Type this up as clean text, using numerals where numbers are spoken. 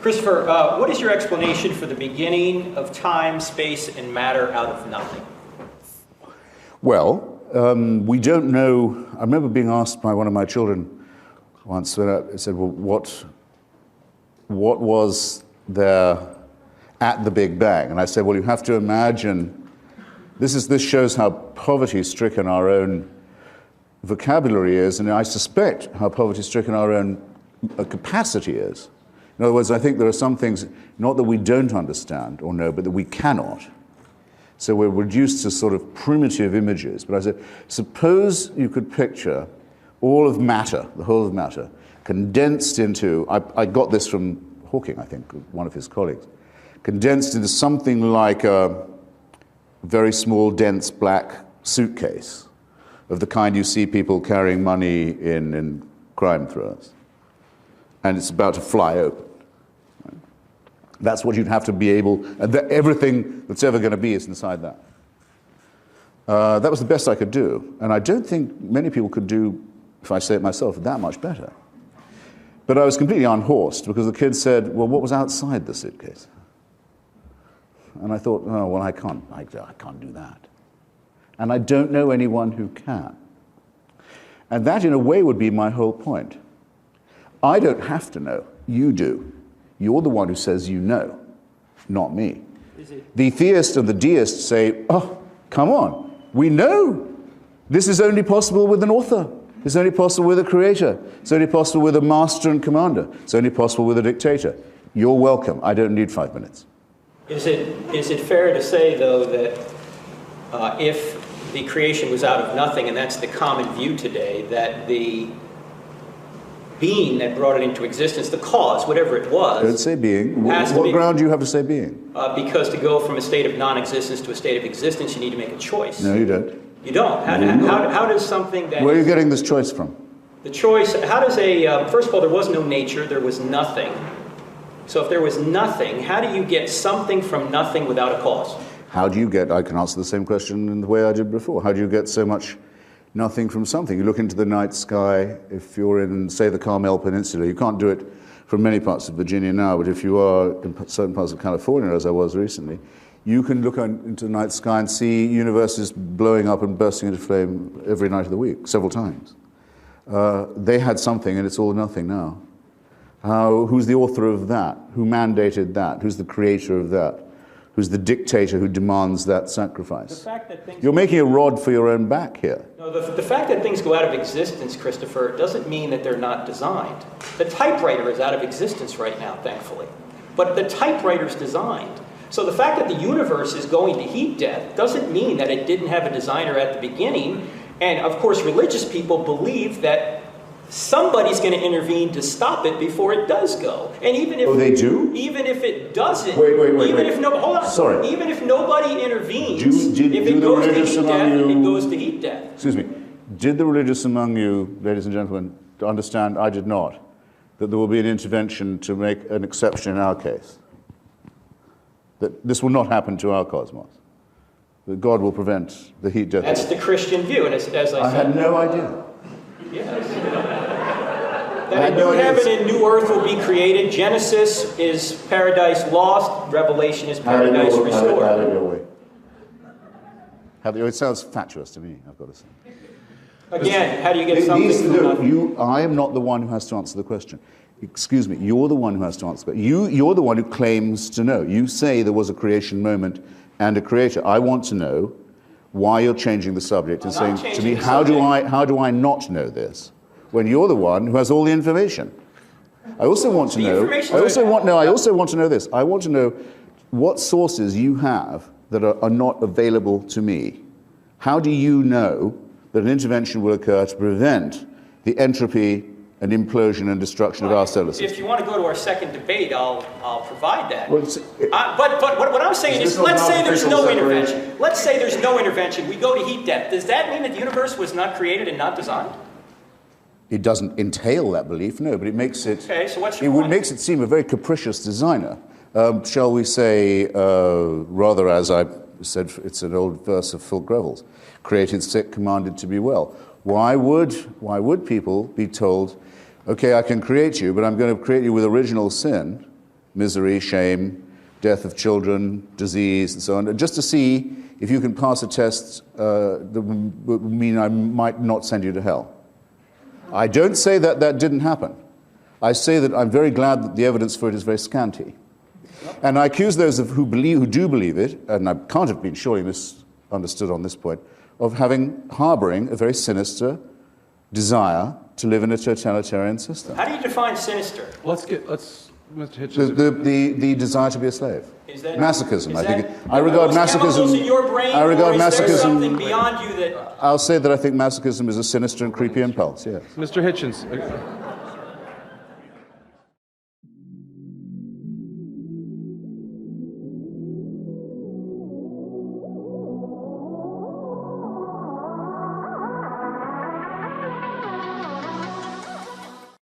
Christopher, what is your explanation for the beginning of time, space, and matter out of nothing? Well, we don't know. I remember being asked by one of my children once when I said, well, what was there at the Big Bang? And I said, well, you have to imagine, this shows how poverty-stricken our own vocabulary is, and I suspect how poverty-stricken our own capacity is. In other words, I think there are some things, not that we don't understand or know, but that we cannot. So we're reduced to sort of primitive images. But I said, suppose you could picture all of matter, the whole of matter, condensed into, I got this from Hawking, I think, one of his colleagues, condensed into something like a very small, dense black suitcase of the kind you see people carrying money in crime thrillers. And it's about to fly open. That's what you'd have to be able, and everything that's ever going to be is inside that. That was the best I could do, and I don't think many people could do, if I say it myself, that much better. But I was completely unhorsed because the kid said, well, what was outside the suitcase? And I thought, oh, well, I can't do that. And I don't know anyone who can. And that, in a way, would be my whole point. I don't have to know. You do. You're the one who says you know, not me. The theist and the deist say, oh, come on, we know. This is only possible with an author. It's only possible with a creator. It's only possible with a master and commander. It's only possible with a dictator. You're welcome. I don't need 5 minutes. Is it fair to say, though, that if the creation was out of nothing, and that's the common view today, that the being that brought it into existence, the cause, whatever it was... Don't say being. What ground do you have to say being? Because to go from a state of non-existence to a state of existence, you need to make a choice. No, you don't. You don't? How does something that... Where are you getting this choice from? The choice, how does first of all, there was no nature, there was nothing. So if there was nothing, how do you get something from nothing without a cause? How do you get, I can answer the same question in the way I did before. How do you get so much nothing from something? You look into the night sky, if you're in, say, the Carmel Peninsula, you can't do it from many parts of Virginia now, but if you are in certain parts of California, as I was recently, you can look into the night sky and see universes blowing up and bursting into flame every night of the week, several times. They had something, and it's all nothing now. Who's the author of that? Who mandated that? Who's the creator of that? Who's the dictator who demands that sacrifice? The fact that You're making a rod for your own back here. No, the fact that things go out of existence, Christopher, doesn't mean that they're not designed. The typewriter is out of existence right now, thankfully. But the typewriter's designed. So the fact that the universe is going to heat death doesn't mean that it didn't have a designer at the beginning. And of course, religious people believe that somebody's going to intervene to stop it before it does go. And even if they do? Even if it doesn't, wait. Hold on. Sorry. Even if nobody intervenes, if it goes to heat death, it goes to heat death. Excuse me. Did the religious among you, ladies and gentlemen, understand? I did not. That there will be an intervention to make an exception in our case. That this will not happen to our cosmos. That God will prevent the heat death. That's the Christian view, and as I said, I had no idea. Yes. That a new heaven and new earth will be created. Genesis is paradise lost. Revelation is paradise restored. It sounds fatuous to me, I've got to say. Again, how do you get something from nothing? I am not the one who has to answer the question. Excuse me, you're the one who has to answer the question. You're the one who claims to know. You say there was a creation moment and a creator. I want to know why you're changing the subject and saying to me, how do I not know this? When you're the one who has all the information. I also want to know this. I want to know what sources you have that are not available to me. How do you know that an intervention will occur to prevent the entropy and implosion and destruction of our solar system? If you want to go to our second debate, I'll provide that. Well, but what I'm saying is, let's say there's no intervention. Let's say there's no intervention. We go to heat death. Does that mean that the universe was not created and not designed? It doesn't entail that belief, no, but it makes it... Okay, so what's your point? It makes it seem a very capricious designer. Shall we say, rather as I said, it's an old verse of Phil Greville's, created sick, commanded to be well. Why would people be told, okay, I can create you, but I'm going to create you with original sin, misery, shame, death of children, disease, and so on, just to see if you can pass a test that would mean I might not send you to hell. I don't say that that didn't happen. I say that I'm very glad that the evidence for it is very scanty. And I accuse those who do believe it, and I can't have been surely misunderstood on this point, of harboring a very sinister desire to live in a totalitarian system. How do you define sinister? Mr. Hitchens. The desire to be a slave. Is that masochism? Is I think. that, I regard chemicals masochism. in your brain, I regard or is there masochism. Something beyond you that. I'll say that I think masochism is a sinister and creepy impulse. Yes. Mr. Hitchens.